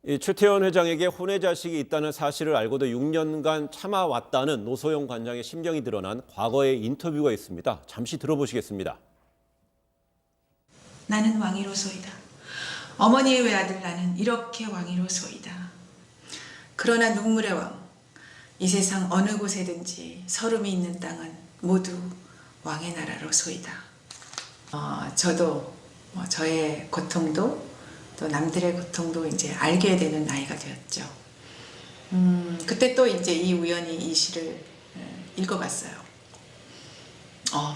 이 최태원 회장에게 혼외 자식이 있다는 사실을 알고도 6년간 참아왔다는 노소영 관장의 심경이 드러난 과거의 인터뷰가 있습니다. 잠시 들어보시겠습니다. 나는 왕이로소이다. 어머니의 외아들 나는 이렇게 왕이로소이다. 그러나 눈물의 왕, 이 세상 어느 곳에든지 서름이 있는 땅은 모두 왕의 나라로소이다. 저도 저의 고통도 또 남들의 고통도 이제 알게 되는 나이가 되었죠. 그때 또 이제 이 우연히 이 시를 읽어봤어요.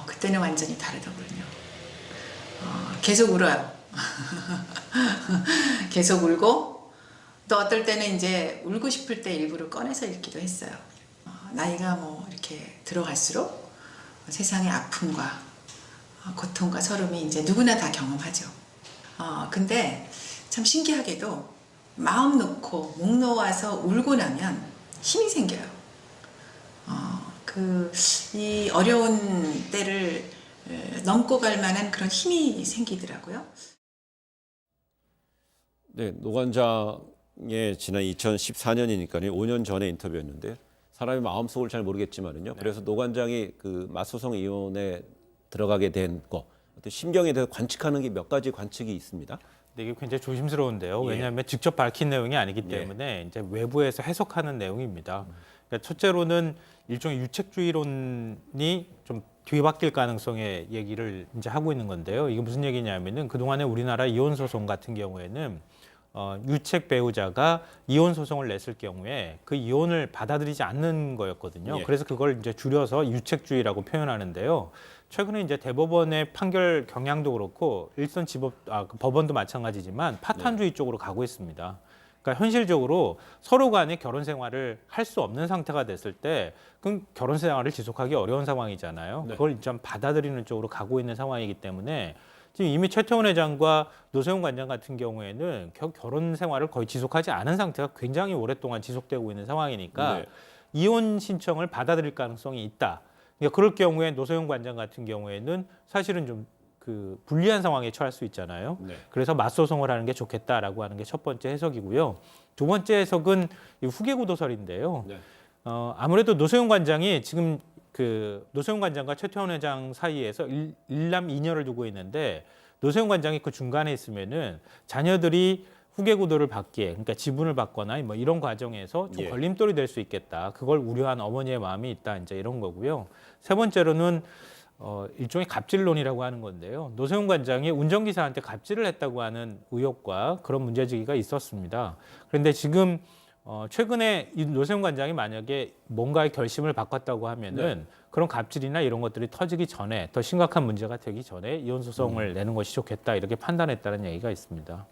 그때는 완전히 다르더군요. 계속 울어요. 계속 울고 또 어떨 때는 이제 울고 싶을 때 일부러 꺼내서 읽기도 했어요. 나이가 이렇게 들어갈수록 세상의 아픔과 고통과 서름이 이제 누구나 다 경험하죠. 근데 참 신기하게도 마음 놓고 목 놓아서 울고 나면 힘이 생겨요. 이 어려운 때를 넘고 갈 만한 그런 힘이 생기더라고요. 네, 노 관장의 지난 2014년이니까요. 5년 전에 인터뷰였는데 사람의 마음속을 잘 모르겠지만은요. 그래서 노 관장이 그 맞소송 이혼에 들어가게 된 거, 어떤 심경에 대해서 관측하는 게 몇 가지 관측이 있습니다. 근데 이게 굉장히 조심스러운데요. 예. 왜냐하면 직접 밝힌 내용이 아니기 때문에 이제 외부에서 해석하는 내용입니다. 그러니까 첫째로는 일종의 유책주의론이 좀 뒤바뀔 가능성의 얘기를 이제 하고 있는 건데요. 이게 무슨 얘기냐면은 그동안에 우리나라 이혼 소송 같은 경우에는 유책 배우자가 이혼 소송을 냈을 경우에 그 이혼을 받아들이지 않는 거였거든요. 예. 그래서 그걸 이제 줄여서 유책주의라고 표현하는데요. 최근에 이제 대법원의 판결 경향도 그렇고 일선 그 법원도 마찬가지지만 파탄주의 쪽으로 가고 있습니다. 그러니까 현실적으로 서로 간에 결혼 생활을 할 수 없는 상태가 됐을 때 그럼 결혼 생활을 지속하기 어려운 상황이잖아요. 네. 그걸 좀 받아들이는 쪽으로 가고 있는 상황이기 때문에 지금 이미 최태원 회장과 노소영 관장 같은 경우에는 결혼 생활을 거의 지속하지 않은 상태가 굉장히 오랫동안 지속되고 있는 상황이니까 네. 이혼 신청을 받아들일 가능성이 있다. 그러니까 그럴 경우에 노소영 관장 같은 경우에는 사실은 좀 불리한 상황에 처할 수 있잖아요. 네. 그래서 맞소송을 하는 게 좋겠다라고 하는 게 첫 번째 해석이고요. 두 번째 해석은 이 후계구도설인데요. 네. 아무래도 노소영 관장이 지금 노소영 관장과 최태원 회장 사이에서 일남 이녀를 두고 있는데 노소영 관장이 그 중간에 있으면은 자녀들이 후계구도를 받기에, 그러니까 지분을 받거나 뭐 이런 과정에서 좀 예. 걸림돌이 될 수 있겠다. 그걸 우려한 어머니의 마음이 있다. 이제 이런 거고요. 세 번째로는 일종의 갑질론이라고 하는 건데요. 노소영 관장이 운전기사한테 갑질을 했다고 하는 의혹과 그런 문제제기가 있었습니다. 그런데 지금 최근에 이 노소영 관장이 만약에 뭔가의 결심을 바꿨다고 하면은 그런 갑질이나 이런 것들이 터지기 전에 더 심각한 문제가 되기 전에 이혼 소송을 내는 것이 좋겠다 이렇게 판단했다는 얘기가 있습니다.